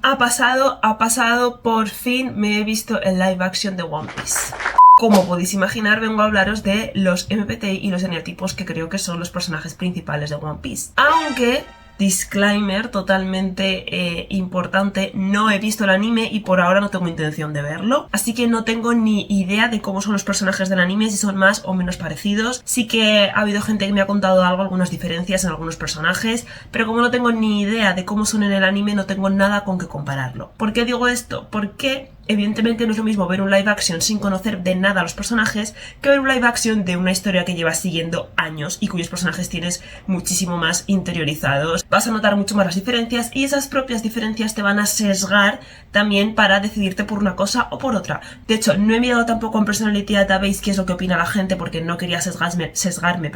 Ha pasado, por fin me he visto el live action de One Piece. Como podéis imaginar, vengo a hablaros de los MBTI y los eneatipos que creo que son los personajes principales de One Piece. Aunque, disclaimer totalmente importante, no he visto el anime y por ahora no tengo intención de verlo. Así que no tengo ni idea de cómo son los personajes del anime, si son más o menos parecidos. Sí que ha habido gente que me ha contado algo, algunas diferencias en algunos personajes, pero como no tengo ni idea de cómo son en el anime, no tengo nada con que compararlo. ¿Por qué digo esto? Porque evidentemente no es lo mismo ver un live action sin conocer de nada a los personajes que ver un live action de una historia que llevas siguiendo años y cuyos personajes tienes muchísimo más interiorizados. Vas a notar mucho más las diferencias y esas propias diferencias te van a sesgar también para decidirte por una cosa o por otra. De hecho, no he mirado tampoco en Personality Database qué es lo que opina la gente porque no quería sesgarme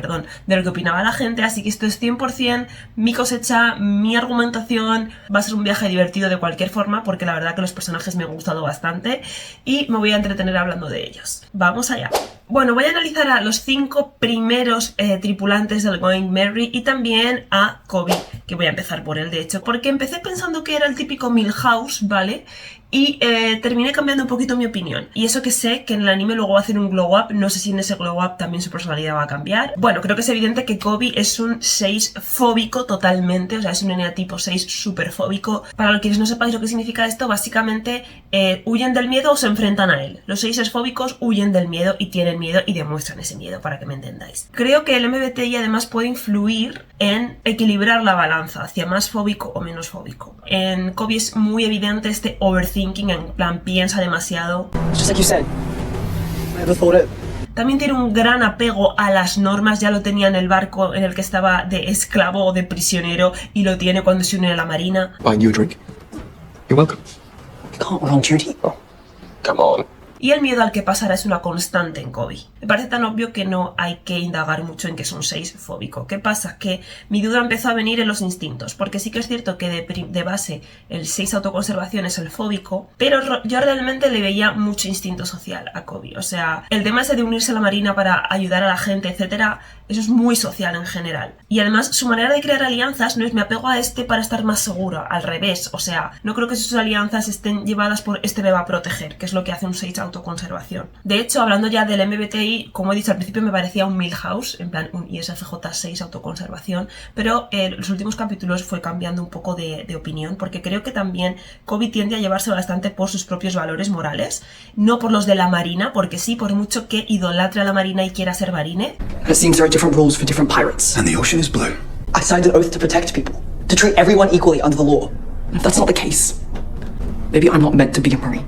de lo que opinaba la gente, así que esto es 100% mi cosecha, mi argumentación. Va a ser un viaje divertido de cualquier forma porque la verdad que los personajes me han gustado bastante y me voy a entretener hablando de ellos. Vamos allá. Bueno, voy a analizar a los 5 primeros tripulantes del Going Merry y también a Koby, que voy a empezar por él de hecho, porque empecé pensando que era el típico Milhouse, ¿vale? Y terminé cambiando un poquito mi opinión. Y eso que sé que en el anime luego va a hacer un glow up, no sé si en ese glow up también su personalidad va a cambiar. Bueno, creo que es evidente que Koby es un 6 fóbico totalmente, o sea, es un eneatipo 6 súper fóbico. Para los que no sepáis lo que significa esto, básicamente huyen del miedo o se enfrentan a él. Los 6 fóbicos huyen del miedo y tienen miedo y demuestran ese miedo, para que me entendáis. Creo que el MBTI además puede influir en equilibrar la balanza hacia más fóbico o menos fóbico. En Koby es muy evidente este overthinking, en plan piensa demasiado. También tiene un gran apego a las normas, ya lo tenía en el barco en el que estaba de esclavo o de prisionero y lo tiene cuando se une a la marina. Buying you a drink. You're welcome. You can't run on duty. Oh, come on. Y el miedo al que pasará es una constante en Koby. Me parece tan obvio que no hay que indagar mucho en que es un 6 fóbico. ¿Qué pasa? Que mi duda empezó a venir en los instintos, porque sí que es cierto que de base el 6 autoconservación es el fóbico, pero yo realmente le veía mucho instinto social a Koby. O sea, el tema ese de unirse a la marina para ayudar a la gente, etcétera, eso es muy social en general. Y además su manera de crear alianzas no es me apego a este para estar más seguro, al revés. O sea, no creo que sus alianzas estén llevadas por este me va a proteger, que es lo que hace un 6 autoconservación. De hecho, hablando ya del MBTI, como he dicho al principio, me parecía un Milhouse, en plan un ISFJ 6 autoconservación, pero en los últimos capítulos fue cambiando un poco de opinión, porque creo que también Koby tiende a llevarse bastante por sus propios valores morales, no por los de la marina, porque sí, por mucho que idolatre a la marina y quiera ser marine. It seems there are different rules for different pirates. And the ocean is blue. I signed an oath to protect people, to treat everyone equally under the law. And if that's not the case, maybe I'm not meant to be a marine.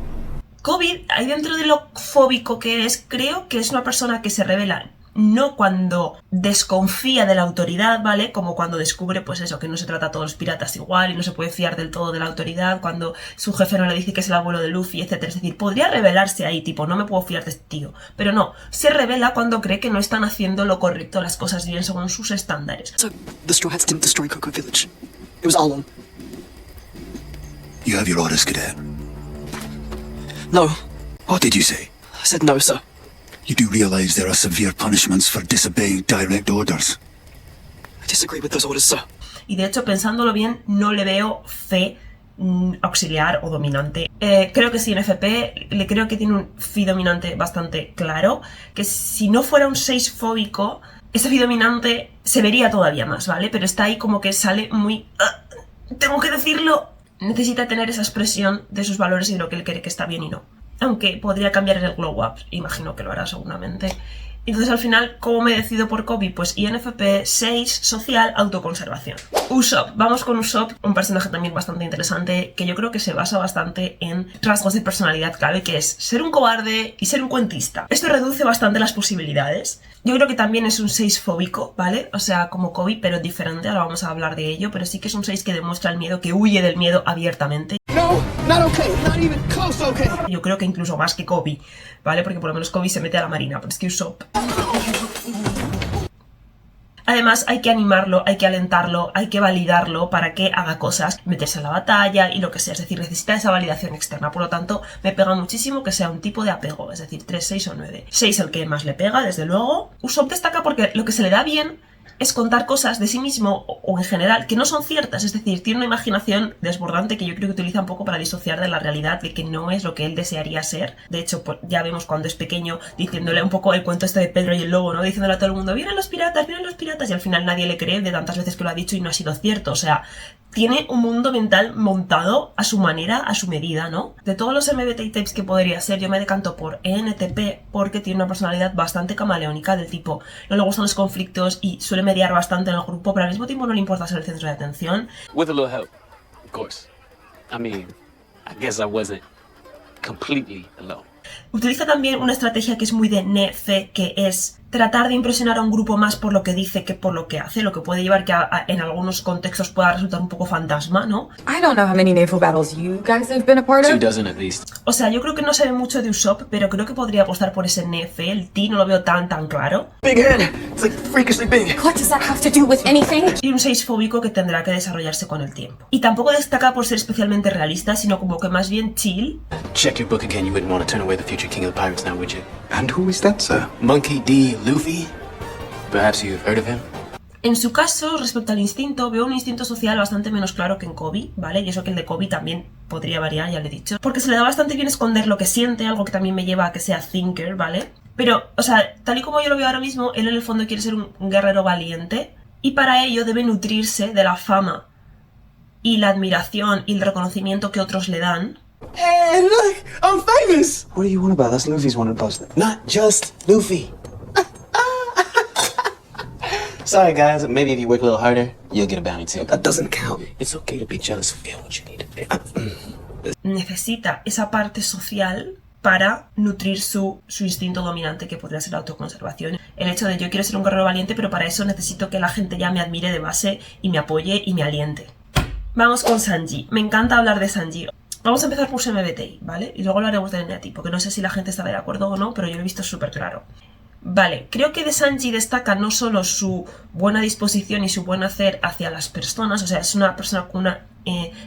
Koby, ahí dentro de lo fóbico que es, creo que es una persona que se revela no cuando desconfía de la autoridad, ¿vale? Como cuando descubre, pues eso, que no se trata a todos los piratas igual y no se puede fiar del todo de la autoridad, cuando su jefe no le dice que es el abuelo de Luffy, etcétera. Es decir, podría revelarse ahí, tipo, no me puedo fiar de este tío. Pero no, se revela cuando cree que no están haciendo lo correcto, las cosas bien según sus estándares. So, the Straw Hats didn't destroy Cocoa Village. It was Arlong. You have your orders, cadet. No. What did you say? I said no, sir. You do realize there are severe punishments for disobeying direct orders. I disagree with those orders, sir. Y de hecho, pensándolo bien, no le veo fe auxiliar o dominante. Creo que sí, en FP le creo que tiene un fi dominante bastante claro, que si no fuera un 6 fóbico, ese fi dominante se vería todavía más, ¿vale? Pero está ahí como que sale muy... tengo que decirlo. Necesita tener esa expresión de sus valores y de lo que él cree que está bien y no. Aunque podría cambiar en el glow up, imagino que lo hará seguramente. Entonces al final, ¿cómo me decido por Koby? Pues INFP 6, social, autoconservación. Usopp, vamos con Usopp, un personaje también bastante interesante, que yo creo que se basa bastante en rasgos de personalidad clave, que es ser un cobarde y ser un cuentista. Esto reduce bastante las posibilidades. Yo creo que también es un 6 fóbico, ¿vale? O sea, como Koby, pero diferente, ahora vamos a hablar de ello, pero sí que es un 6 que demuestra el miedo, que huye del miedo abiertamente. No, not okay, not even close okay. Yo creo que incluso más que Koby, ¿vale? Porque por lo menos Koby se mete a la marina, pero es que Usopp... Además hay que animarlo, hay que alentarlo, hay que validarlo para que haga cosas, meterse en la batalla y lo que sea, es decir, necesita esa validación externa, por lo tanto me pega muchísimo que sea un tipo de apego, es decir, 3, 6 o 9. 6 el que más le pega, desde luego. Usopp destaca porque lo que se le da bien es contar cosas de sí mismo o en general que no son ciertas, es decir, tiene una imaginación desbordante que yo creo que utiliza un poco para disociar de la realidad, de que no es lo que él desearía ser. De hecho, pues, ya vemos cuando es pequeño diciéndole un poco el cuento este de Pedro y el lobo, ¿no? Diciéndole a todo el mundo, vienen los piratas, y al final nadie le cree de tantas veces que lo ha dicho y no ha sido cierto. O sea, tiene un mundo mental montado a su manera, a su medida, ¿no? De todos los MBTI types que podría ser, yo me decanto por ENTP porque tiene una personalidad bastante camaleónica, del tipo, no le gustan los conflictos y suele mediar bastante en el grupo, pero al mismo tiempo no le importa ser el centro de atención. With a little help, of course. I mean, I guess I wasn't completely alone. Utiliza también una estrategia que es muy de NEFE, que es tratar de impresionar a un grupo más por lo que dice que por lo que hace, lo que puede llevar que en algunos contextos pueda resultar un poco fantasma, ¿no? I don't know how many naval battles you guys have been a part of. 2 dozen at least. O sea, yo creo que no sabe mucho de Usopp, pero creo que podría apostar por ese NEFE. El T no lo veo tan claro. Big head. It's like freakishly big. What does that have to do with anything? Y un 6 fóbico que tendrá que desarrollarse con el tiempo. Y tampoco destaca por ser especialmente realista, sino como que más bien chill. Check your book again. You wouldn't want to turn away the future king of the pirates now, would you? And who is that, sir? Monkey D. Luffy? Perhaps you've heard of him? En su caso, respecto al instinto, veo un instinto social bastante menos claro que en Kobe, ¿vale? Y eso que el de Kobe también podría variar, ya lo he dicho. Porque se le da bastante bien esconder lo que siente, algo que también me lleva a que sea thinker, ¿vale? Pero, o sea, tal y como yo lo veo ahora mismo, él en el fondo quiere ser un guerrero valiente y para ello debe nutrirse de la fama y la admiración y el reconocimiento que otros le dan. Hey, look, I'm famous. What do you want about? That's Luffy's one of those. Not just Luffy. Sorry, guys. Maybe if you work a little harder, you'll get a bounty too. That doesn't count. It's okay to be jealous of what you need to be. Necesita esa parte social para nutrir su instinto dominante, que podría ser la autoconservación. El hecho de yo quiero ser un guerrero valiente, pero para eso necesito que la gente ya me admire de base y me apoye y me aliente. Vamos con Sanji. Me encanta hablar de Sanji. Vamos a empezar por su MBTI, ¿vale? Y luego hablaremos del eneatipo, que no sé si la gente está de acuerdo o no, pero yo lo he visto súper claro. Vale, creo que de Sanji destaca no solo su buena disposición y su buen hacer hacia las personas, o sea, es una persona con una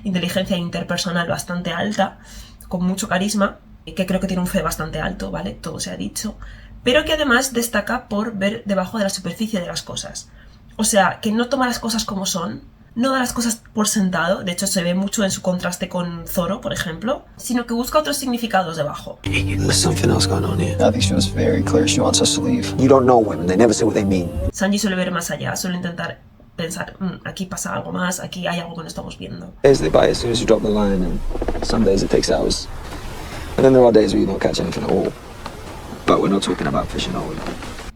inteligencia interpersonal bastante alta, con mucho carisma, que creo que tiene un fe bastante alto, ¿vale? Todo se ha dicho, pero que además destaca por ver debajo de la superficie de las cosas. O sea, que no toma las cosas como son, no da las cosas por sentado, de hecho se ve mucho en su contraste con Zoro, por ejemplo, sino que busca otros significados debajo. There's something else going on here. I think she was very clear she wants us to leave. You don't know women. They never say what they mean. Sanji suele ver más allá, suele intentar pensar, aquí pasa algo más, aquí hay algo que no estamos viendo. Days they buy as soon as you drop the line, and some days it takes hours. And then there are days where you don't catch anything at all. But we're not talking about fishing, are we?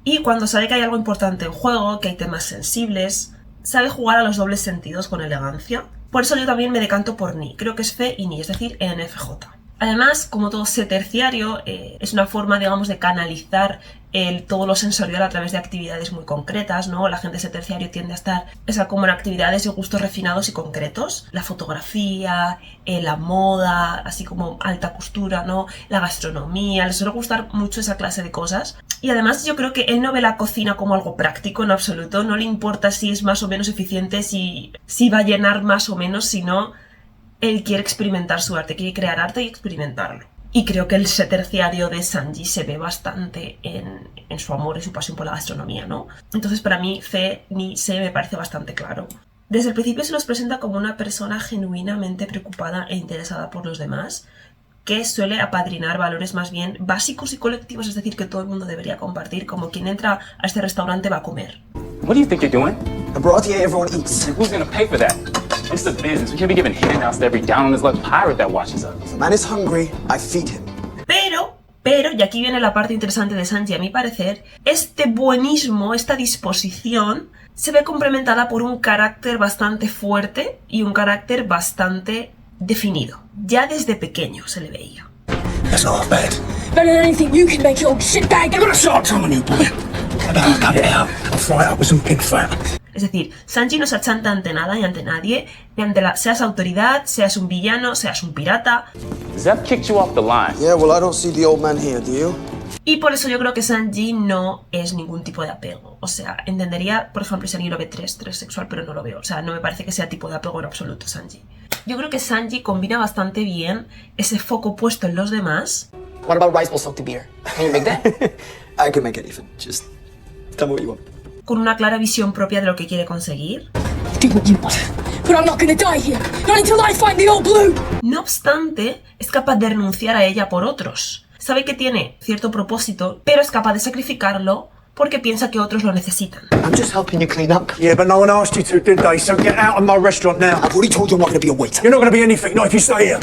Y cuando sabe que hay algo importante en juego, que hay temas sensibles, sabe jugar a los dobles sentidos con elegancia. Por eso yo también me decanto por Ni. Creo que es Fe y Ni, es decir, ENFJ. Además, como todo C terciario, es una forma, digamos, de canalizar todo lo sensorial a través de actividades muy concretas, ¿no? La gente C terciario tiende a estar como en actividades y gustos refinados y concretos. La fotografía, la moda, así como alta costura, ¿no? La gastronomía, les suele gustar mucho esa clase de cosas. Y además yo creo que él no ve la cocina como algo práctico en absoluto, no le importa si es más o menos eficiente, si va a llenar más o menos, sino él quiere experimentar su arte, quiere crear arte y experimentarlo. Y creo que el C terciario de Sanji se ve bastante en su amor y su pasión por la gastronomía, ¿no? Entonces para mí Fe ni Se me parece bastante claro. Desde el principio se nos presenta como una persona genuinamente preocupada e interesada por los demás, que suele apadrinar valores más bien básicos y colectivos, es decir, que todo el mundo debería compartir, como quien entra a este restaurante va a comer. What do you think you're doing? I brought here everyone eats. Who's gonna pay for that? It's a business. We can't be giving handouts to every down on his luck pirate that watches us. If a man is hungry, I feed him. Pero, y aquí viene la parte interesante de Sanji a mi parecer, este buenismo, esta disposición, se ve complementada por un carácter bastante fuerte y un carácter bastante definido. Ya desde pequeño se le veía. That's not bad. Better than anything you can make, you old shitbag. I'm gonna start telling you, boy. I'll cut it out. I'll fry it up with some pig fat. Es decir, Sanji no se achanta ante nada y ante nadie, ni ante seas autoridad, seas un villano, seas un pirata. Zep kicked you off the line. Yeah, well, I don't see the old man here, do you? Y por eso yo creo que Sanji no es ningún tipo de apego. O sea, entendería, por ejemplo, si alguien lo ve tres sexual, pero no lo veo. O sea, no me parece que sea tipo de apego en absoluto, Sanji. Yo creo que Sanji combina bastante bien ese foco puesto en los demás. What about rice bowl soaked in beer? Can you make that? I can make anything. Just tell me what you want. con una clara visión propia de lo que quiere conseguir. Do what you want. But I'm not gonna die here. Not until I find the old blue. No obstante, es capaz de renunciar a ella por otros. Sabe que tiene cierto propósito, pero es capaz de sacrificarlo porque piensa que otros lo necesitan. I'm just helping you clean up. Yeah, but no one asked you to, did they? So get out of my restaurant now. I've already told you I'm not going to be a waiter. You're not going to be anything, not if you stay here.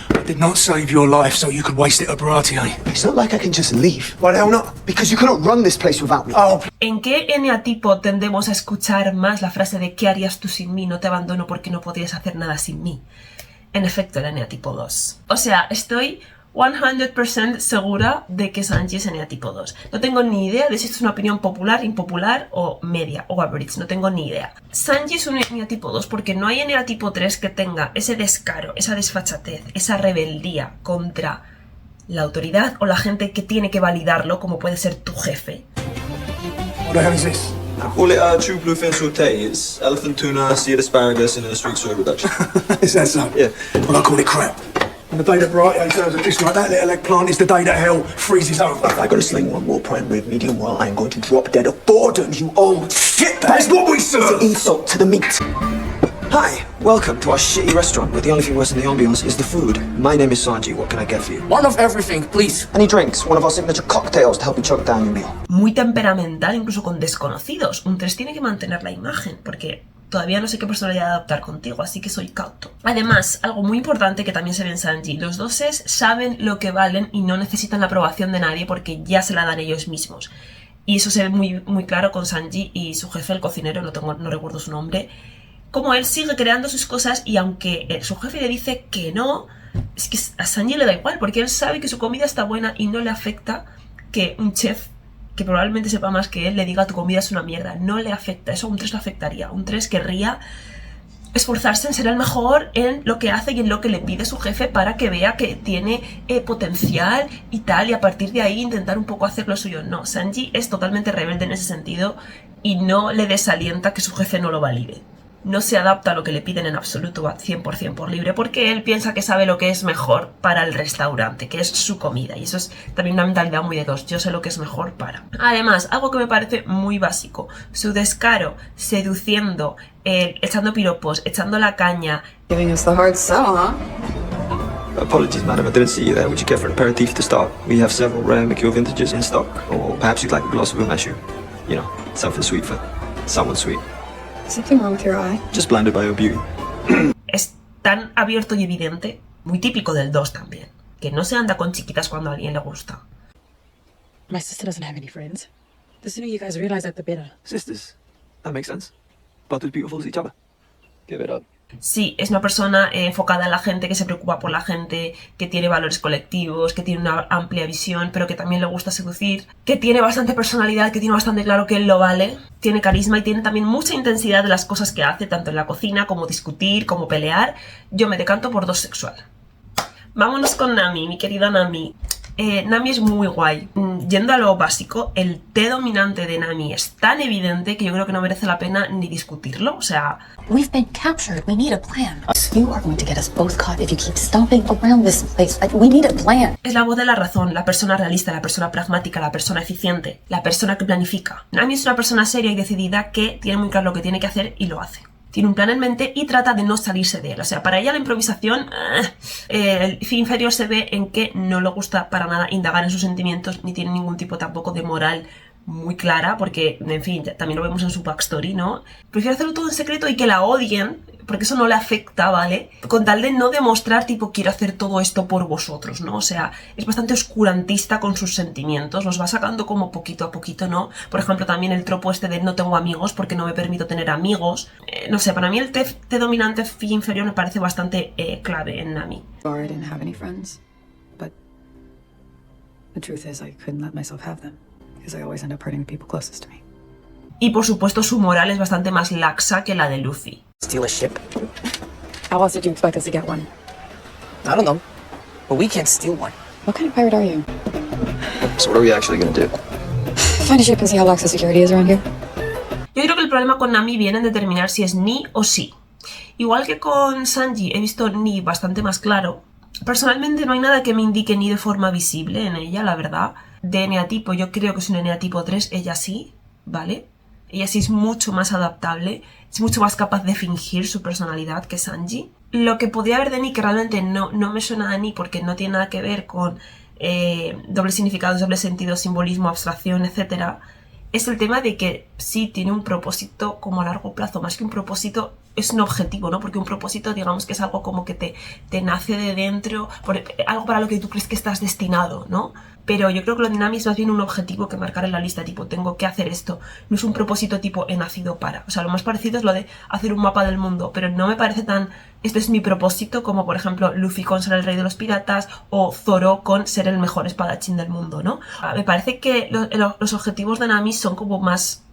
I did not save your life so you could waste it at Baratier. It's not like I can just leave. Why the hell not? Because you cannot run this place without me. Oh, ¿En qué eneatipo tendemos a escuchar más la frase de ¿qué harías tú sin mí? No te abandono porque no podrías hacer nada sin mí? En efecto, el eneatipo 2. O sea, estoy 100% segura de que Sanji es eneatipo 2. No tengo ni idea de si esto es una opinión popular, impopular o media o average. No tengo ni idea. Sanji es un eneatipo 2 porque no hay eneatipo 3 que tenga ese descaro, esa desfachatez, esa rebeldía contra la autoridad o la gente que tiene que validarlo, como puede ser tu jefe. what the hell is this? I call it true bluefin sauté. It's elephant tuna, seared asparagus, and a streak soy reduction. Is that so? Yeah. Well, I call it crap. And the day that Baratier turns a dish like that little eggplant is the day that hell freezes over. If I gotta sling one more prime rib medium well, I'm going to drop dead of boredom, you old shitbag. That's what we serve! Insult to the meat. Hi, welcome to our shitty restaurant where the only thing worse than the ambiance is the food. My name is Sanji, what can I get for you? One of everything, please. Any drinks? One of our signature cocktails to help you choke down your meal. Muy temperamental, incluso con desconocidos. Un 3 tiene que mantener la imagen, porque todavía no sé qué personalidad adoptar contigo, así que soy cauto. Además, algo muy importante que también se ve en Sanji, los doses saben lo que valen y no necesitan la aprobación de nadie porque ya se la dan ellos mismos. Y eso se ve muy claro con Sanji y su jefe, el cocinero, no recuerdo su nombre, como él sigue creando sus cosas y aunque su jefe le dice que no, es que a Sanji le da igual porque él sabe que su comida está buena y no le afecta que un chef que probablemente sepa más que él le diga tu comida es una mierda. No le afecta, eso a un 3 le afectaría. Un 3 querría esforzarse en ser el mejor en lo que hace y en lo que le pide su jefe para que vea que tiene potencial y tal, y a partir de ahí intentar un poco hacer lo suyo. No, Sanji es totalmente rebelde en ese sentido y no le desalienta que su jefe no lo valide. No se adapta a lo que le piden en absoluto, va 100% por libre, porque él piensa que sabe lo que es mejor para el restaurante, que es su comida, y eso es también una mentalidad muy de 2, yo sé lo que es mejor para. Además, algo que me parece muy básico, su descaro, seduciendo, echando piropos, echando la caña. Giving us the hard sell, huh? Apologies, madam, I didn't see you there. Would you care for an aperitif to start? We have several rare Mikio vintages in stock, or perhaps you'd like a glass of umeshu. You know, something sweet for someone sweet. Something wrong with your eye? Just blinded by your beauty. Es tan abierto y evidente, muy típico del 2 también, que no se anda con chiquitas cuando a alguien le gusta. My sister doesn't have any friends. The sooner you guys realize that, the better. Sisters. That makes sense. Both as beautiful as each other. Give it up. Sí, es una persona enfocada en la gente, que se preocupa por la gente, que tiene valores colectivos, que tiene una amplia visión, pero que también le gusta seducir, que tiene bastante personalidad, que tiene bastante claro que él lo vale, tiene carisma y tiene también mucha intensidad de las cosas que hace, tanto en la cocina como discutir, como pelear. Yo me decanto por 2 sexual. Vámonos con Nami, mi querida Nami. Nami es muy guay. Yendo a lo básico, el T dominante de Nami es tan evidente que yo creo que no merece la pena ni discutirlo. O sea, We've been captured. We need a plan. You are going to get us both caught if you keep stomping around this place. We need a plan. es la voz de la razón, la persona realista, la persona pragmática, la persona eficiente, la persona que planifica. Nami es una persona seria y decidida que tiene muy claro lo que tiene que hacer y lo hace. Tiene un plan en mente y trata de no salirse de él. O sea, para ella la improvisación, el fin inferior se ve en que no le gusta para nada indagar en sus sentimientos, ni tiene ningún tipo tampoco de moral muy clara, porque, en fin, también lo vemos en su backstory, ¿no? Prefiere hacerlo todo en secreto y que la odien, porque eso no le afecta, ¿vale? Con tal de no demostrar, tipo, quiero hacer todo esto por vosotros, ¿no? O sea, es bastante oscurantista con sus sentimientos, los va sacando como poquito a poquito, ¿no? Por ejemplo, también el tropo este de no tengo amigos porque no me permito tener amigos. No sé, para mí el T dominante fi inferior me parece bastante clave en Nami. Sorry I didn't have any friends, but the truth is I couldn't let myself have them because I always end up hurting the people closest to me. Y por supuesto su moral es bastante más laxa que la de Luffy. Steal a ship? How else did you expect us to get one? I don't know. But we can't steal one. What kind of pirate are you? So what are we actually gonna do? Find a ship and see how lax the security is around here. Yo creo que el problema con Nami viene en determinar si es ni o sí. Igual que con Sanji he visto ni bastante más claro. Personalmente no hay nada que me indique ni de forma visible en ella, la verdad. De eneatipo yo creo que es un eneatipo 3, ella sí, ¿vale? Ella sí es mucho más adaptable, es mucho más capaz de fingir su personalidad que Sanji. Lo que podría haber de Annie, que realmente no me suena a Annie porque no tiene nada que ver con dobles significados, doble sentido, simbolismo, abstracción, etc., es el tema de que sí tiene un propósito como a largo plazo, más que un propósito, es un objetivo, ¿no? Porque un propósito, digamos que es algo como que te nace de dentro, algo para lo que tú crees que estás destinado, ¿no? Pero yo creo que lo de Nami es más bien un objetivo que marcar en la lista, tipo, tengo que hacer esto. No es un propósito tipo, he nacido para. O sea, lo más parecido es lo de hacer un mapa del mundo, pero no me parece tan, este es mi propósito, como por ejemplo Luffy con ser el rey de los piratas o Zoro con ser el mejor espadachín del mundo, ¿no? Me parece que los objetivos de Nami son como más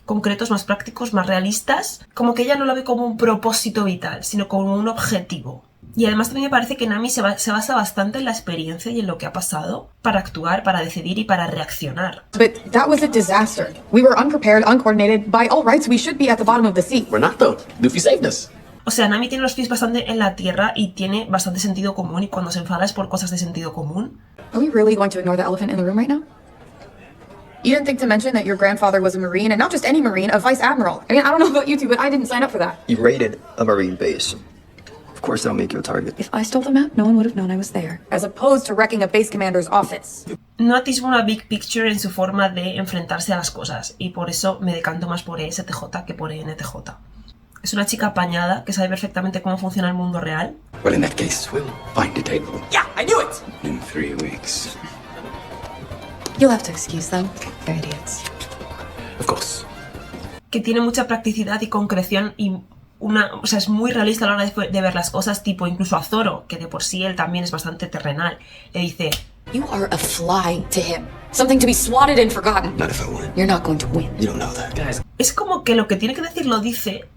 concretos, más prácticos, más realistas. Como que ella no lo ve como un propósito vital, sino como un objetivo. Y además también me parece que Nami se basa bastante en la experiencia y en lo que ha pasado para actuar, para decidir y para reaccionar. But that was a disaster. We were unprepared, uncoordinated. By all rights, we should be at the bottom of the sea. We're not though. Luffy saved us. O sea, Nami tiene los pies bastante en la tierra y tiene bastante sentido común, y cuando se enfada es por cosas de sentido común. Are we really going to ignore the elephant in the room right now? You didn't think to mention that your grandfather was a Marine, and not just any Marine, a Vice Admiral. I mean, I don't know about you two, but I didn't sign up for that. You raided a Marine base. Of course that'll make you a target. If I stole the map, no one would have known I was there. As opposed to wrecking a base commander's office. No atisba una big picture en su forma de enfrentarse a las cosas, y por eso me decanto más por ESTJ que por ENTJ. Es una chica apañada que sabe perfectamente cómo funciona el mundo real. Well, in that case, we'll find a table. Yeah, I knew it! In 3 weeks. You'll have to excuse them. They're idiots. Of course. Que tiene mucha practicidad y concreción y o sea, es muy realista a la hora de ver las cosas, tipo incluso a Zoro, que de por sí él también es bastante terrenal. Le dice, You are a fly to him. Something to be swatted and forgotten. Not if I win. You're not going to win. You don't know that. Guys, es como que lo que tiene que decir lo dice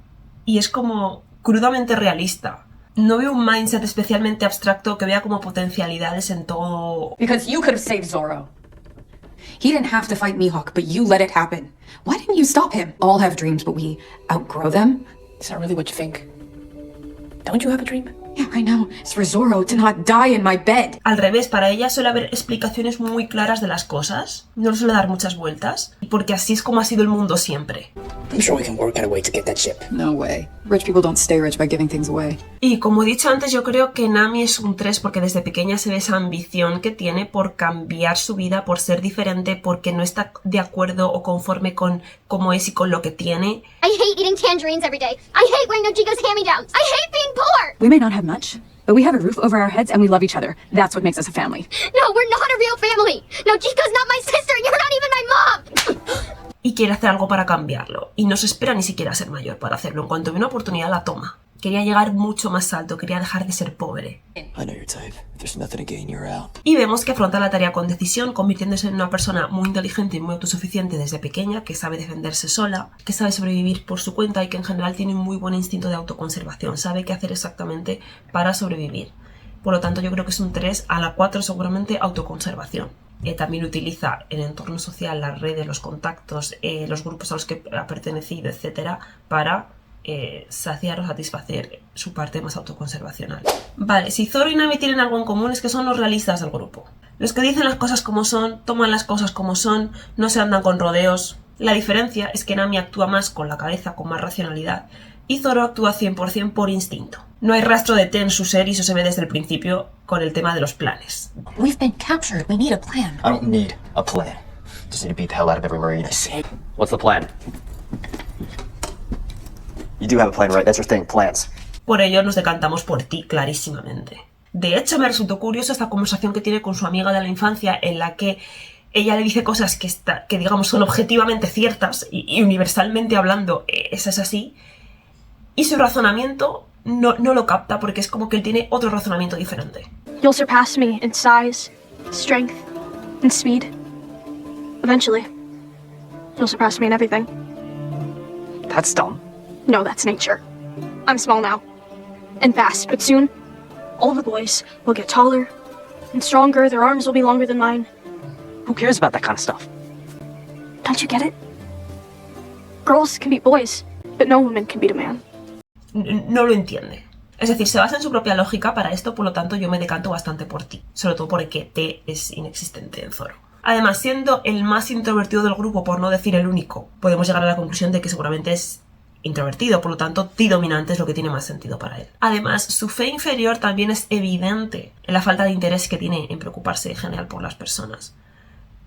y es como crudamente realista. No veo un mindset especialmente abstracto que vea como potencialidades en todo. Because you could have saved Zoro. He didn't have to fight Mihawk, but you let it happen. Why didn't you stop him? All have dreams, but we outgrow them. is that really what you think? Don't you have a dream? Yeah, I know. It's for Zoro to not die in my bed. Al revés, para ella suele haber explicaciones muy claras de las cosas. No le suele dar muchas vueltas. Porque así es como ha sido el mundo siempre. I'm sure we can work out a way to get that ship. No way. Rich people don't stay rich by giving things away. Y como he dicho antes, yo creo que Nami es un 3 porque desde pequeña se ve esa ambición que tiene por cambiar su vida, por ser diferente, porque no está de acuerdo o conforme con cómo es y con lo que tiene. I hate eating tangerines every day. I hate wearing Nojiko's hand-me-downs. I hate being poor. We may not have much, but we have a roof over our heads and we love each other. That's what makes us a family. No, we're not a real family. Nojiko's not my sister. You're not even my mom. Y quiere hacer algo para cambiarlo. Y no se espera ni siquiera a ser mayor para hacerlo. En cuanto ve una oportunidad, la toma. Quería llegar mucho más alto, quería dejar de ser pobre. I know your type. If there's nothing to gain, you're out. Y vemos que afronta la tarea con decisión, convirtiéndose en una persona muy inteligente y muy autosuficiente desde pequeña, que sabe defenderse sola, que sabe sobrevivir por su cuenta y que en general tiene un muy buen instinto de autoconservación. Sabe qué hacer exactamente para sobrevivir. Por lo tanto, yo creo que es un 3, a la 4 seguramente autoconservación. También utiliza el entorno social, las redes, los contactos, los grupos a los que ha pertenecido, etcétera, para saciar o satisfacer su parte más autoconservacional. Vale, si Zoro y Nami tienen algo en común es que son los realistas del grupo. Los que dicen las cosas como son, toman las cosas como son, no se andan con rodeos. La diferencia es que Nami actúa más con la cabeza, con más racionalidad, y Zoro actúa 100% por instinto. No hay rastro de té en su ser y eso se ve desde el principio con el tema de los planes. We've been captured. We need a plan. I don't need a plan. Just need to beat the hell out of every Marine I see. What's the plan? You do have a plan, right? That's your thing, plans. Por ello nos decantamos por ti, clarísimamente. De hecho, me resultó curiosa esta conversación que tiene con su amiga de la infancia en la que ella le dice cosas que digamos son objetivamente ciertas y universalmente hablando eso es así, y su razonamiento no lo capta porque es como que él tiene otro razonamiento diferente. You'll surpass me in size, strength, and speed. Eventually, you'll surpass me in everything. That's dumb. No, that's nature. I'm small now, and fast, but soon, all the boys will get taller and stronger. Their arms will be longer than mine. Who cares about that kind of stuff? Don't you get it? Girls can beat boys, but no woman can beat a man. No lo entiende. Es decir, se basa en su propia lógica para esto, por lo tanto yo me decanto bastante por ti. Sobre todo porque T es inexistente en Zoro. Además, siendo el más introvertido del grupo, por no decir el único, podemos llegar a la conclusión de que seguramente es introvertido, por lo tanto, ti dominante es lo que tiene más sentido para él. Además, su fe inferior también es evidente en la falta de interés que tiene en preocuparse en general por las personas,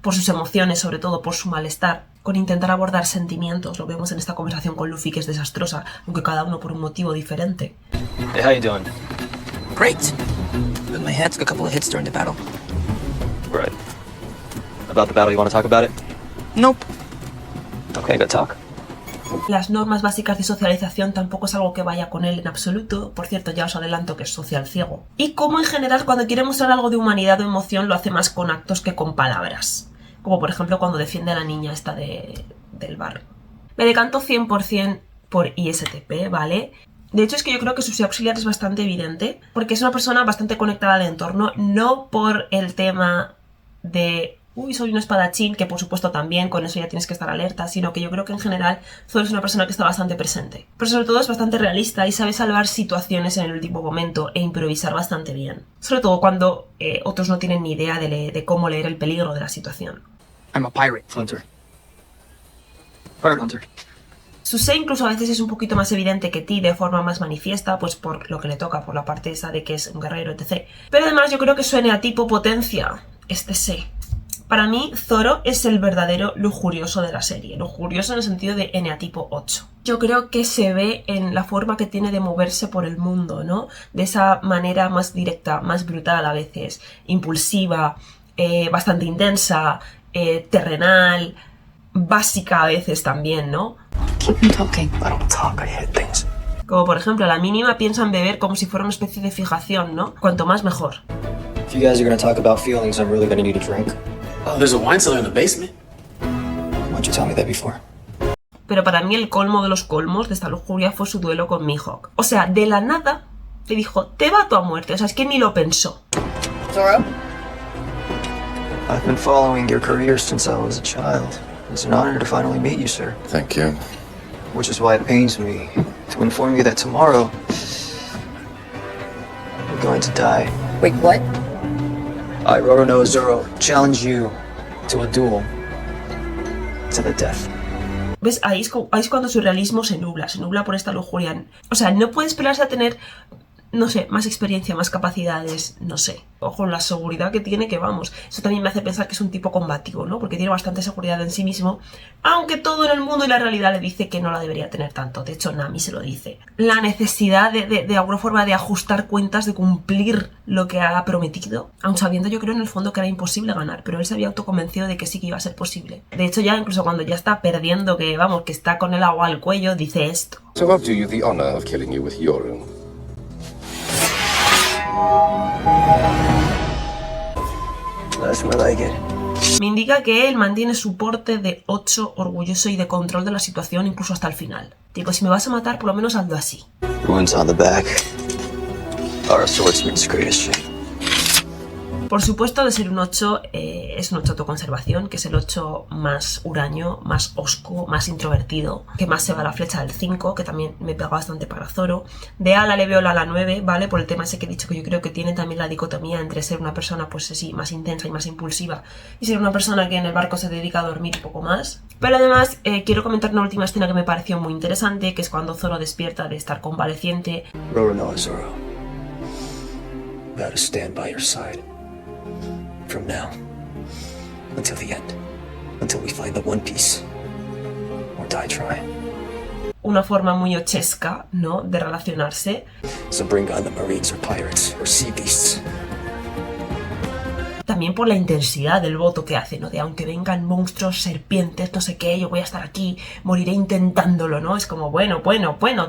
por sus emociones, sobre todo por su malestar, con intentar abordar sentimientos. Lo vemos en esta conversación con Luffy, que es desastrosa, aunque cada uno por un motivo diferente. Hey, how you doing? Great. But my head took a couple of hits during the battle. Right. About the battle, you want to talk about it? Nope. Okay, good talk. Las normas básicas de socialización tampoco es algo que vaya con él en absoluto. Por cierto, ya os adelanto que es social ciego. Y como en general cuando quiere mostrar algo de humanidad o emoción lo hace más con actos que con palabras. Como por ejemplo cuando defiende a la niña esta del bar. Me decanto 100% por ISTP, ¿vale? De hecho es que yo creo que su ser auxiliar es bastante evidente, porque es una persona bastante conectada al entorno, no por el tema de uy, soy un espadachín, que por supuesto también, con eso ya tienes que estar alerta, sino que yo creo que en general Zoro es una persona que está bastante presente. Pero sobre todo es bastante realista y sabe salvar situaciones en el último momento e improvisar bastante bien. Sobre todo cuando otros no tienen ni idea de cómo leer el peligro de la situación. I'm a pirate. Hunter. Pirate Hunter. Su sé incluso a veces es un poquito más evidente que ti de forma más manifiesta, pues por lo que le toca, por la parte esa de que es un guerrero, etc. Pero además yo creo que su eneatipo potencia este sé. Para mí, Zoro es el verdadero lujurioso de la serie. Lujurioso en el sentido de eneatipo 8. Yo creo que se ve en la forma que tiene de moverse por el mundo, ¿no? De esa manera más directa, más brutal a veces, impulsiva, bastante intensa, terrenal, básica a veces también, ¿no? Keep on talking. I don't talk, I hit things. Como por ejemplo, a la mínima piensan beber como si fuera una especie de fijación, ¿no? Cuanto más mejor. If you guys are gonna talk about feelings, I'm really gonna need a drink. Oh, there's a wine cellar in the basement. Why don't you tell me that before? Pero para mí el colmo de los colmos de esta lujuria fue su duelo con Mihawk. O sea, de la nada le dijo, te bato a muerte. O sea, es que ni lo pensó. Zoro? I've been following your career since I was a child. It's an honor to finally meet you, sir. Thank you. Which is why it pains me to inform you that tomorrow you're going to die. Wait, what? I, Roronoa Zoro, challenge you to a duel to the death. ¿Ves? Ahí es cuando su realismo se nubla por esta lujuria. O sea, no puede esperarse a tener, no sé, más experiencia, más capacidades, no sé. Ojo, la seguridad que tiene, que vamos. Eso también me hace pensar que es un tipo combativo, ¿no? Porque tiene bastante seguridad en sí mismo, aunque todo en el mundo y la realidad le dice que no la debería tener tanto. De hecho, Nami se lo dice. La necesidad de alguna forma de ajustar cuentas, de cumplir lo que ha prometido, aun sabiendo yo creo en el fondo que era imposible ganar, pero él se había autoconvencido de que sí que iba a ser posible. De hecho, ya incluso cuando ya está perdiendo, que vamos, que está con el agua al cuello, dice esto. So I'll do you the honor of killing you with Yoru. That's more like it. Me indica que él mantiene su porte de 8 orgulloso y de control de la situación incluso hasta el final. Digo, si me vas a matar, por lo menos hazlo así. Wounds on the back are a swordsman's greatest shame. Por supuesto, de ser un 8, es un 8 autoconservación, que es el 8 más huraño, más osco, más introvertido, que más se va a la flecha del 5, que también me pega bastante para Zoro. De ala le veo la ala 9, ¿vale? Por el tema ese que he dicho, que yo creo que tiene también la dicotomía entre ser una persona, pues sí, más intensa y más impulsiva, y ser una persona que en el barco se dedica a dormir un poco más. Pero además, quiero comentar una última escena que me pareció muy interesante, que es cuando Zoro despierta de estar convaleciente. Roronoa Zoro, I'm about to stand by your side. From now until the end, until we find the One Piece or die trying. Una forma muy ochesca, ¿no?, de relacionarse. So bring on the Marines or pirates or sea beasts. También por la intensidad del voto que hace, ¿no? De aunque vengan monstruos, serpientes, no sé qué, yo voy a estar aquí, moriré intentándolo, ¿no? Es como, bueno,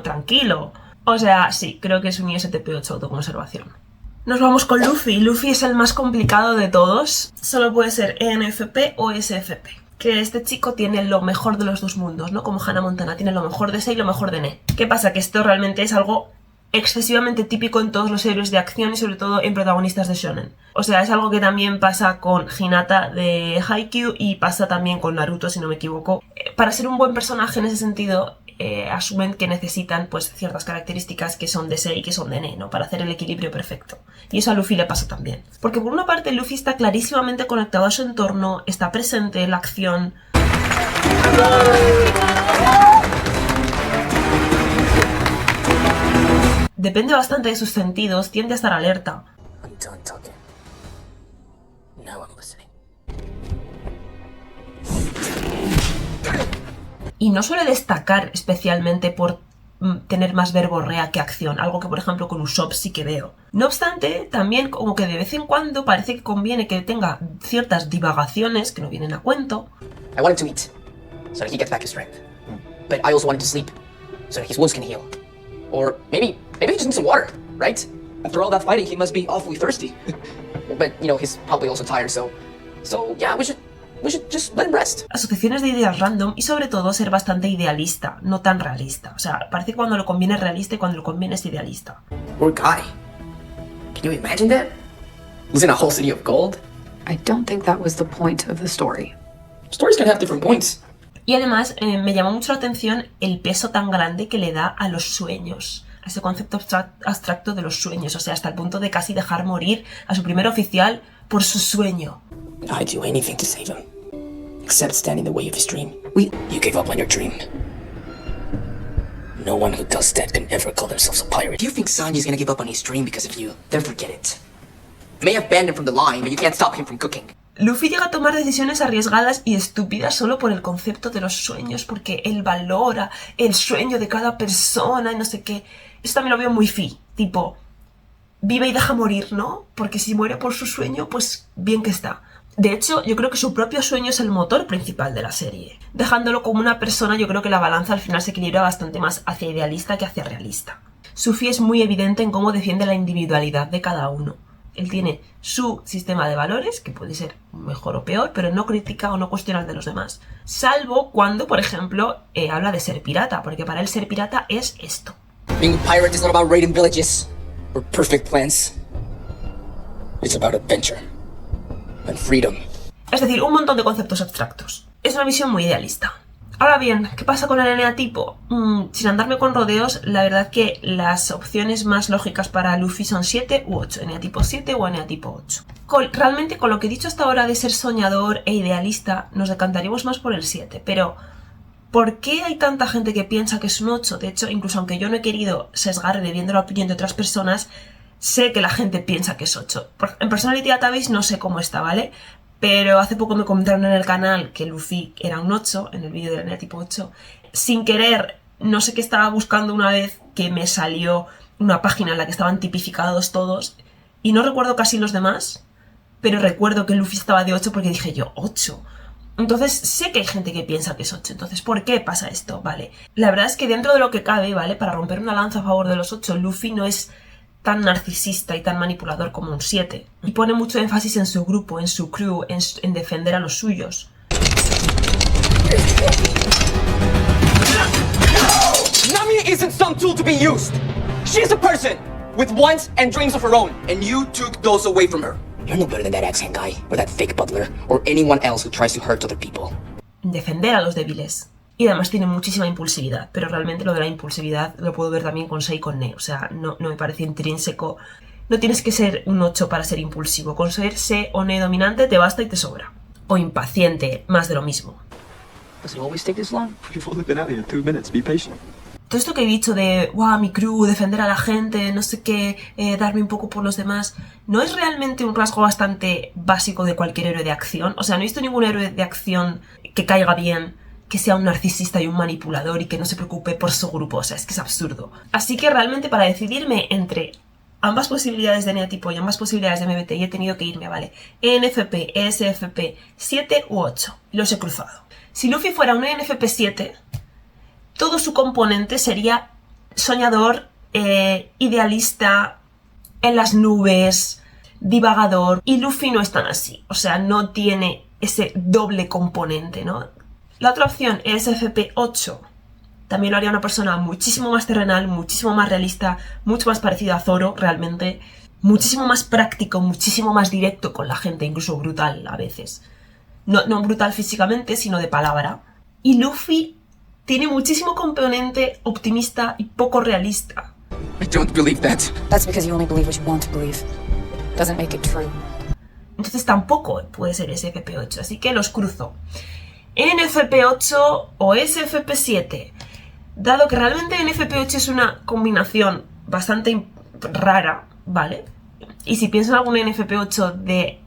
tranquilo. O sea, sí, creo que es un ISTP 8 autoconservación. Nos vamos con Luffy. Luffy es el más complicado de todos. Solo puede ser ENFP o SFP. Que este chico tiene lo mejor de los dos mundos, ¿no? Como Hannah Montana, tiene lo mejor de ese y lo mejor de Ne. ¿Qué pasa? Que esto realmente es algo excesivamente típico en todos los héroes de acción y sobre todo en protagonistas de shonen. O sea, es algo que también pasa con Hinata de Haikyuu y pasa también con Naruto, si no me equivoco. Para ser un buen personaje en ese sentido, asumen que necesitan pues ciertas características que son de S y que son de N, ¿no? Para hacer el equilibrio perfecto. Y eso a Luffy le pasa también. Porque por una parte Luffy está clarísimamente conectado a su entorno, está presente en la acción. Depende bastante de sus sentidos, tiende a estar alerta. I'm done talking. Now I'm listening. Y no suele destacar especialmente por tener más verborrea que acción, algo que por ejemplo con Usopp sí que veo. No obstante, también como que de vez en cuando parece que conviene que tenga ciertas divagaciones que no vienen a cuento. I want him to eat, so that he gets back his strength. But I also want him to sleep, so that his wounds can heal. Or maybe he just needs some water, right? After all that fighting, he must be awfully thirsty. But, you know, he's probably also tired, so yeah, we should just let him rest. Asociaciones de ideas random y sobre todo ser bastante idealista, no tan realista. O sea, parece que cuando lo conviene es realista y cuando lo conviene es idealista. Poor guy. Can you imagine that? Losing a whole city of gold? I don't think that was the point of the story. Stories can have different points. Y además me llamó mucho la atención el peso tan grande que le da a los sueños, a ese concepto abstracto de los sueños, o sea, hasta el punto de casi dejar morir a su primer oficial por su sueño. I'd do anything to save him, except stand in the way of his dream. You gave up on your dream. No one who does that can ever call themselves a pirate. Do you think Sanji's gonna give up on his dream because of you? Then forget it. You may have banned him from the line, but you can't stop him from cooking. Luffy llega a tomar decisiones arriesgadas y estúpidas solo por el concepto de los sueños, porque él valora el sueño de cada persona y no sé qué. Eso también lo veo muy tipo, vive y deja morir, ¿no? Porque si muere por su sueño, pues bien que está. De hecho, yo creo que su propio sueño es el motor principal de la serie. Dejándolo como una persona, yo creo que la balanza al final se equilibra bastante más hacia idealista que hacia realista. Suffy es muy evidente en cómo defiende la individualidad de cada uno. Él tiene su sistema de valores, que puede ser mejor o peor, pero no critica o no cuestiona el de los demás. Salvo cuando, por ejemplo, habla de ser pirata, porque para él ser pirata es esto. Being a pirate is not about raiding villages or perfect plans. It's about adventure and freedom. Es decir, un montón de conceptos abstractos. Es una visión muy idealista. Ahora bien, ¿qué pasa con el eneatipo? Sin andarme con rodeos, la verdad que las opciones más lógicas para Luffy son 7 u 8, eneatipo 7 o eneatipo 8. Realmente con lo que he dicho hasta ahora de ser soñador e idealista, nos decantaríamos más por el 7, pero ¿por qué hay tanta gente que piensa que es un 8? De hecho, incluso aunque yo no he querido sesgarme viendo la opinión de otras personas, sé que la gente piensa que es 8. En Personality Database no sé cómo está, ¿vale? Pero hace poco me comentaron en el canal que Luffy era un 8, en el vídeo del eneatipo 8. Sin querer, no sé qué estaba buscando una vez que me salió una página en la que estaban tipificados todos. Y no recuerdo casi los demás, pero recuerdo que Luffy estaba de 8 porque dije yo, 8. Entonces sé que hay gente que piensa que es 8. Entonces, ¿por qué pasa esto? Vale. La verdad es que dentro de lo que cabe, ¿vale? Para romper una lanza a favor de los 8, Luffy no es tan narcisista y tan manipulador como un 7. Y pone mucho énfasis en su grupo, en su crew, en defender a los suyos. Nami isn't some tool to be used. She's a person with wants and dreams of her own, and you took those away from her. You're no better than that accent guy, or that fake butler, or anyone else who tries to hurt other people. Defender a los débiles. Y además tiene muchísima impulsividad, pero realmente lo de la impulsividad lo puedo ver también con Se y con Ne, o sea, no me parece intrínseco. No tienes que ser un 8 para ser impulsivo, con ser Se o Ne dominante te basta y te sobra. O impaciente, más de lo mismo. Does it always take this long? You've only been out here 2 minutes, be patient. Todo esto que he dicho de, wow, mi crew, defender a la gente, no sé qué, darme un poco por los demás, ¿no es realmente un rasgo bastante básico de cualquier héroe de acción? O sea, no he visto ningún héroe de acción que caiga bien, que sea un narcisista y un manipulador y que no se preocupe por su grupo, o sea, es que es absurdo. Así que realmente para decidirme entre ambas posibilidades de eneatipo y ambas posibilidades de MBTI he tenido que irme, ¿vale? ENFP, ESFP, 7 u 8. Los he cruzado. Si Luffy fuera un ENFP 7, todo su componente sería soñador, idealista, en las nubes, divagador, y Luffy no es tan así, o sea, no tiene ese doble componente, ¿no? La otra opción, ESFP 8, también lo haría una persona muchísimo más terrenal, muchísimo más realista, mucho más parecido a Zoro, realmente, muchísimo más práctico, muchísimo más directo con la gente, incluso brutal a veces. No brutal físicamente, sino de palabra. Y Luffy tiene muchísimo componente optimista y poco realista. I don't believe that. That's because you only believe what you want to believe. Doesn't make it true. Entonces tampoco puede ser SFP8, así que los cruzo. NFP8 o SFP7. Dado que realmente NFP8 es una combinación bastante rara, ¿vale? Y si pienso en algún NFP8 de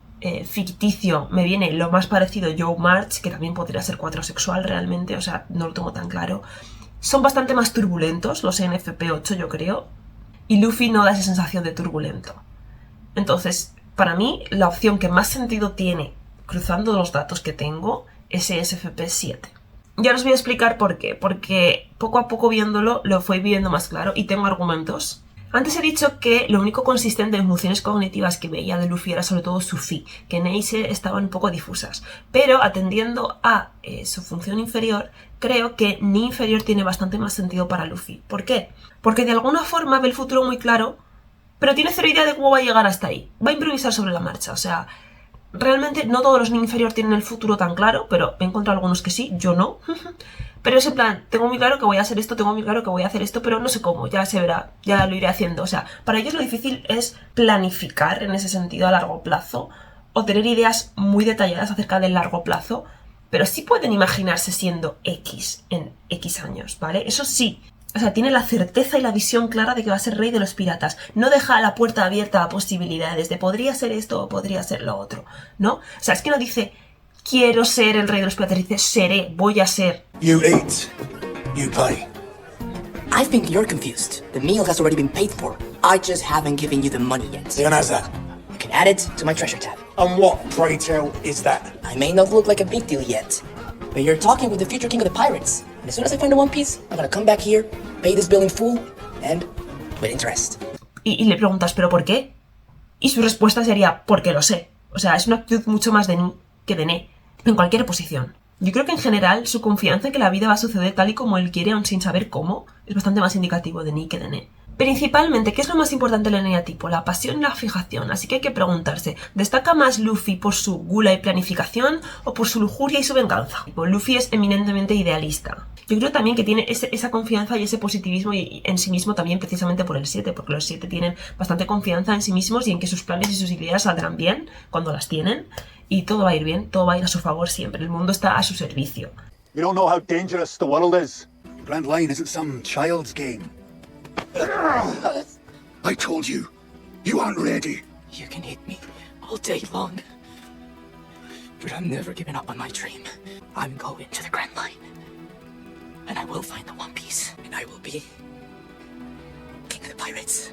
ficticio, me viene lo más parecido Joe March, que también podría ser cuatrosexual realmente, o sea, no lo tengo tan claro. Son bastante más turbulentos los NFP8, yo creo, y Luffy no da esa sensación de turbulento. Entonces, para mí, la opción que más sentido tiene, cruzando los datos que tengo, es SFP7. Ya os voy a explicar por qué, porque poco a poco viéndolo lo fui viendo más claro y tengo argumentos. Antes he dicho que lo único consistente en funciones cognitivas que veía de Luffy era sobre todo su Fi, que en Ace estaban un poco difusas. Pero atendiendo a su función inferior, creo que Ni inferior tiene bastante más sentido para Luffy. ¿Por qué? Porque de alguna forma ve el futuro muy claro, pero tiene cero idea de cómo va a llegar hasta ahí. Va a improvisar sobre la marcha, o sea, realmente no todos los Ni inferior tienen el futuro tan claro, pero he encontrado algunos que sí, yo no. Pero es en plan, tengo muy claro que voy a hacer esto, tengo muy claro que voy a hacer esto, pero no sé cómo, ya se verá, ya lo iré haciendo. O sea, para ellos lo difícil es planificar en ese sentido a largo plazo o tener ideas muy detalladas acerca del largo plazo, pero sí pueden imaginarse siendo X en X años, ¿vale? Eso sí. O sea, tiene la certeza y la visión clara de que va a ser rey de los piratas. No deja la puerta abierta a posibilidades de podría ser esto o podría ser lo otro, ¿no? O sea, es que no dice quiero ser el rey de los piratas, dice seré, voy a ser. You eat, you pay. I think you're confused. The meal has already been paid for. I just haven't given you the money yet. And how's that? You can add it to my treasure tab. And what, pray tell, is that? I may not look like a big deal yet, but you're talking with the future king of the pirates. And as soon as I find the One Piece, I'm gonna come back here, pay this bill in full, and with interest. Y le preguntas, ¿pero por qué? Y su respuesta sería, porque lo sé. O sea, es una actitud mucho más de Ni que de Ne, en cualquier posición. Yo creo que en general su confianza en que la vida va a suceder tal y como él quiere, aun sin saber cómo, es bastante más indicativo de Ni que de Ne. Principalmente, ¿qué es lo más importante del eneatipo? La pasión y la fijación, así que hay que preguntarse, ¿destaca más Luffy por su gula y planificación o por su lujuria y su venganza? Luffy es eminentemente idealista. Yo creo también que tiene esa confianza y ese positivismo en sí mismo también precisamente por el 7, porque los 7 tienen bastante confianza en sí mismos y en que sus planes y sus ideas saldrán bien cuando las tienen y todo va a ir bien, todo va a ir a su favor siempre, el mundo está a su servicio. You don't know how dangerous the world is. Grand Line isn't some child's game. I told you, you aren't ready. You can hit me all day long, but I'm never giving up on my dream. I'm going to the Grand Line, and I will find the One Piece, and I will be King of the Pirates.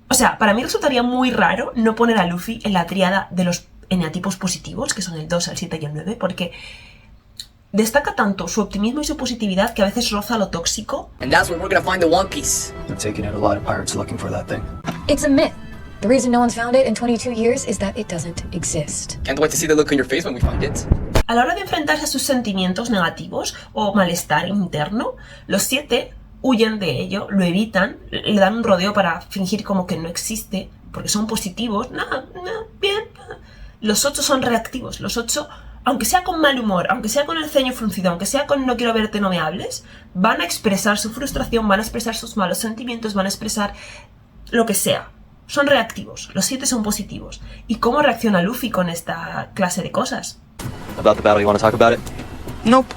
O sea, para mí resultaría muy raro no poner a Luffy en la tríada de los eneatipos positivos, que son el 2, el 7 y el 9, porque destaca tanto su optimismo y su positividad que a veces roza lo tóxico. And that's where we're gonna find the One Piece. They're taking out a lot of pirates looking for that thing. It's a myth. The reason no one's found it in 22 years is that it doesn't exist. Can't wait to see the look on your face when we find it. A la hora de enfrentarse a sus sentimientos negativos o malestar interno, los 7 huyen de ello, lo evitan, le dan un rodeo para fingir como que no existe, porque son positivos, bien. Los 8 son reactivos, los 8, aunque sea con mal humor, aunque sea con el ceño fruncido, aunque sea con no quiero verte, no me hables, van a expresar su frustración, van a expresar sus malos sentimientos, van a expresar lo que sea. Son reactivos, los 7 son positivos. ¿Y cómo reacciona Luffy con esta clase de cosas? About the battle, you want to talk about it? Nope.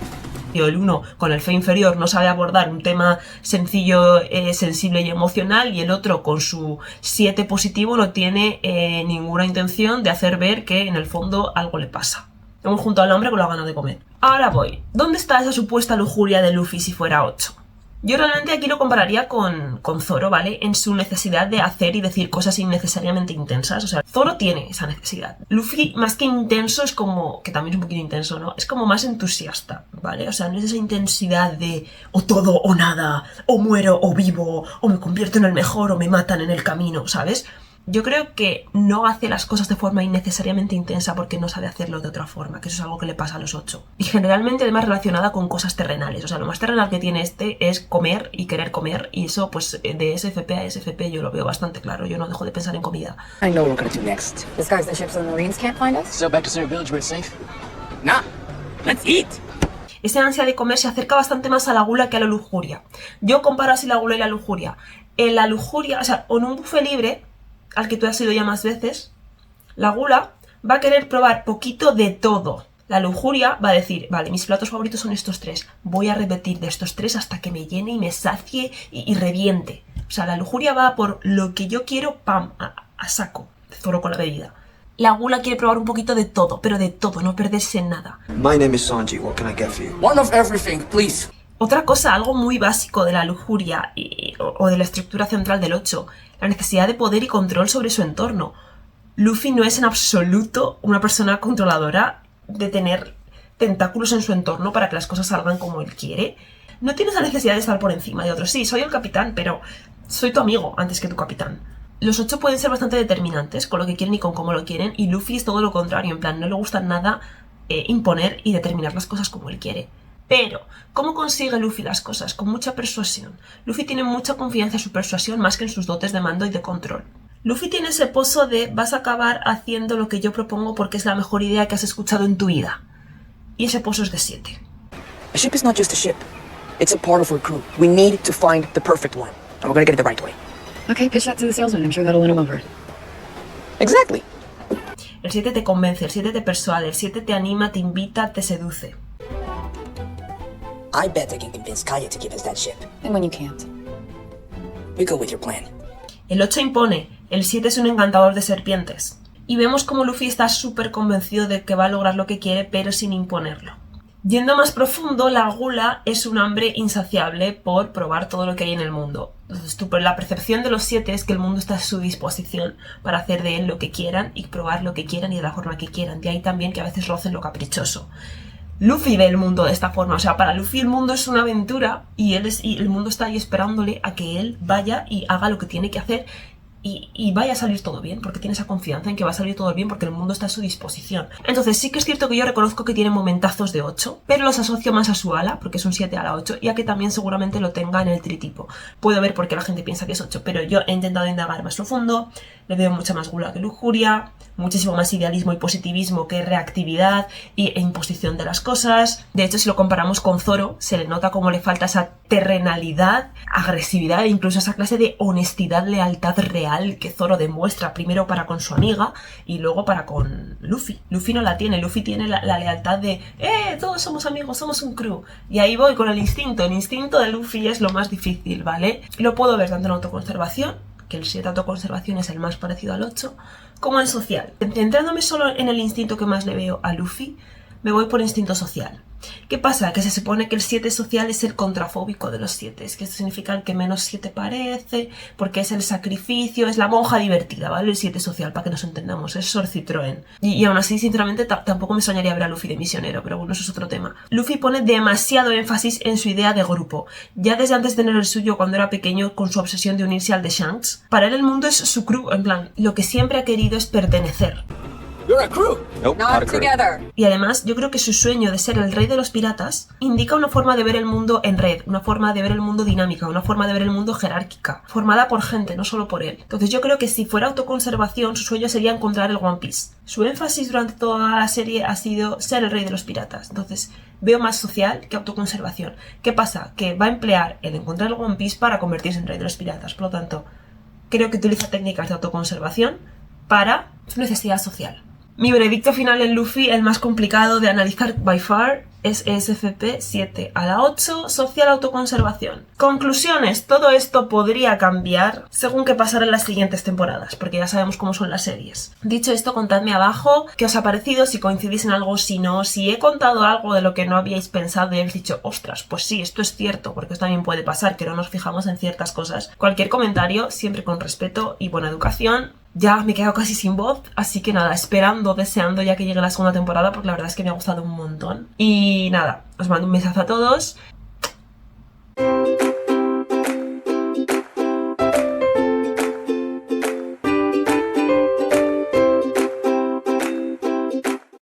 El 1 con el fe inferior no sabe abordar un tema sencillo, sensible y emocional, y el otro con su 7 positivo no tiene ninguna intención de hacer ver que en el fondo algo le pasa. Hemos junto al hombre con la gana de comer. Ahora voy. ¿Dónde está esa supuesta lujuria de Luffy si fuera 8? Yo realmente aquí lo compararía con Zoro, ¿vale? En su necesidad de hacer y decir cosas innecesariamente intensas. O sea, Zoro tiene esa necesidad. Luffy, más que intenso, es como... que también es un poquito intenso, ¿no? Es como más entusiasta, ¿vale? O sea, no es esa intensidad de o todo o nada, o muero o vivo, o me convierto en el mejor o me matan en el camino, ¿sabes? Yo creo que no hace las cosas de forma innecesariamente intensa porque no sabe hacerlo de otra forma, que eso es algo que le pasa a los 8. Y generalmente además relacionada con cosas terrenales. O sea, lo más terrenal que tiene este es comer y querer comer, y eso pues de SFP a SFP yo lo veo bastante claro. Yo no dejo de pensar en comida. I know what we're gonna do next. Disguise the ships so the Marines can't find us? Sail back to Center Village where it's safe. Nah, let's eat. esa ansia de comer se acerca bastante más a la gula que a la lujuria. Yo comparo así la gula y la lujuria. En la lujuria, o sea, en un buffet libre, al que tú has ido ya más veces, la gula va a querer probar poquito de todo. La lujuria va a decir, vale, mis platos favoritos son estos 3, voy a repetir de estos 3 hasta que me llene y me sacie y reviente. O sea, la lujuria va por lo que yo quiero, pam, a saco, zoro con la bebida. La gula quiere probar un poquito de todo, pero de todo, no perderse en nada. My name is Sanji. What can I get for you? One of everything, please. Otra cosa, algo muy básico de la lujuria o de la estructura central del 8, la necesidad de poder y control sobre su entorno. Luffy no es en absoluto una persona controladora de tener tentáculos en su entorno para que las cosas salgan como él quiere. No tienes la necesidad de estar por encima de otros. Sí, soy el capitán, pero soy tu amigo antes que tu capitán. Los 8 pueden ser bastante determinantes con lo que quieren y con cómo lo quieren, y Luffy es todo lo contrario, en plan, no le gusta nada imponer y determinar las cosas como él quiere. Pero, ¿cómo consigue Luffy las cosas? Con mucha persuasión. Luffy tiene mucha confianza en su persuasión más que en sus dotes de mando y de control. Luffy tiene ese pozo de vas a acabar haciendo lo que yo propongo porque es la mejor idea que has escuchado en tu vida. Y ese pozo es de 7. A ship is not just a ship. It's a part of our crew. We need to find the perfect one. And we're gonna get it the right way. Okay, pitch that to the salesman. I'm sure that'll win him over. Exactly. El 7 te convence, el 7 te persuade, el 7 te anima, te invita, te seduce. I bet I can convince Kaya to give us that ship. And when you can't? We go with your plan. El 8 impone, el 7 es un encantador de serpientes. Y vemos como Luffy está súper convencido de que va a lograr lo que quiere, pero sin imponerlo. Yendo más profundo, la gula es un hambre insaciable por probar todo lo que hay en el mundo. Entonces, la percepción de los 7 es que el mundo está a su disposición para hacer de él lo que quieran y probar lo que quieran y de la forma que quieran. De ahí también que a veces rocen lo caprichoso. Luffy ve el mundo de esta forma, o sea, para Luffy el mundo es una aventura y el mundo está ahí esperándole a que él vaya y haga lo que tiene que hacer y vaya a salir todo bien, porque tiene esa confianza en que va a salir todo bien porque el mundo está a su disposición. Entonces sí que es cierto que yo reconozco que tiene momentazos de 8, pero los asocio más a su ala, porque es un 7 a la 8, y a que también seguramente lo tenga en el tritipo. Puedo ver por qué la gente piensa que es 8, pero yo he intentado indagar más profundo, le veo mucha más gula que lujuria, muchísimo más idealismo y positivismo que reactividad e imposición de las cosas. De hecho, si lo comparamos con Zoro, se le nota cómo le falta esa terrenalidad, agresividad e incluso esa clase de honestidad, lealtad real que Zoro demuestra primero para con su amiga y luego para con Luffy. Luffy no la tiene, Luffy tiene la lealtad de todos somos amigos, somos un crew. Y ahí voy con el instinto de Luffy es lo más difícil, ¿vale? Lo puedo ver tanto en autoconservación, que el 7 autoconservación es el más parecido al 8, como en social. Centrándome solo en el instinto que más le veo a Luffy, me voy por instinto social. ¿Qué pasa? Que se supone que el 7 social es el contrafóbico de los 7, es que esto significa el que menos 7 parece, porque es el sacrificio, es la monja divertida, ¿vale? El 7 social, para que nos entendamos, es Sor Citroën. Y aún así, sinceramente, tampoco me soñaría ver a Luffy de misionero, pero bueno, eso es otro tema. Luffy pone demasiado énfasis en su idea de grupo, ya desde antes de tener el suyo cuando era pequeño con su obsesión de unirse al de Shanks. Para él el mundo es su crew, en plan, lo que siempre ha querido es pertenecer. You're a crew. Nope, not a crew. Together. Y además, yo creo que su sueño de ser el rey de los piratas indica una forma de ver el mundo en red, una forma de ver el mundo dinámica, una forma de ver el mundo jerárquica, formada por gente, no solo por él. Entonces yo creo que si fuera autoconservación, su sueño sería encontrar el One Piece. Su énfasis durante toda la serie ha sido ser el rey de los piratas. Entonces veo más social que autoconservación. ¿Qué pasa? Que va a emplear el encontrar el One Piece para convertirse en rey de los piratas. Por lo tanto, creo que utiliza técnicas de autoconservación para su necesidad social. Mi veredicto final en Luffy, el más complicado de analizar by far, es ESFP 7 a la 8, social autoconservación. Conclusiones, todo esto podría cambiar según que pasara en las siguientes temporadas, porque ya sabemos cómo son las series. Dicho esto, contadme abajo qué os ha parecido, si coincidís en algo, si no, si he contado algo de lo que no habíais pensado y habéis dicho, ostras, pues sí, esto es cierto, porque esto también puede pasar, que no nos fijamos en ciertas cosas. Cualquier comentario, siempre con respeto y buena educación. Ya me he quedado casi sin voz, así que nada, esperando, deseando ya que llegue la segunda temporada, porque la verdad es que me ha gustado un montón. Y nada, os mando un besazo a todos.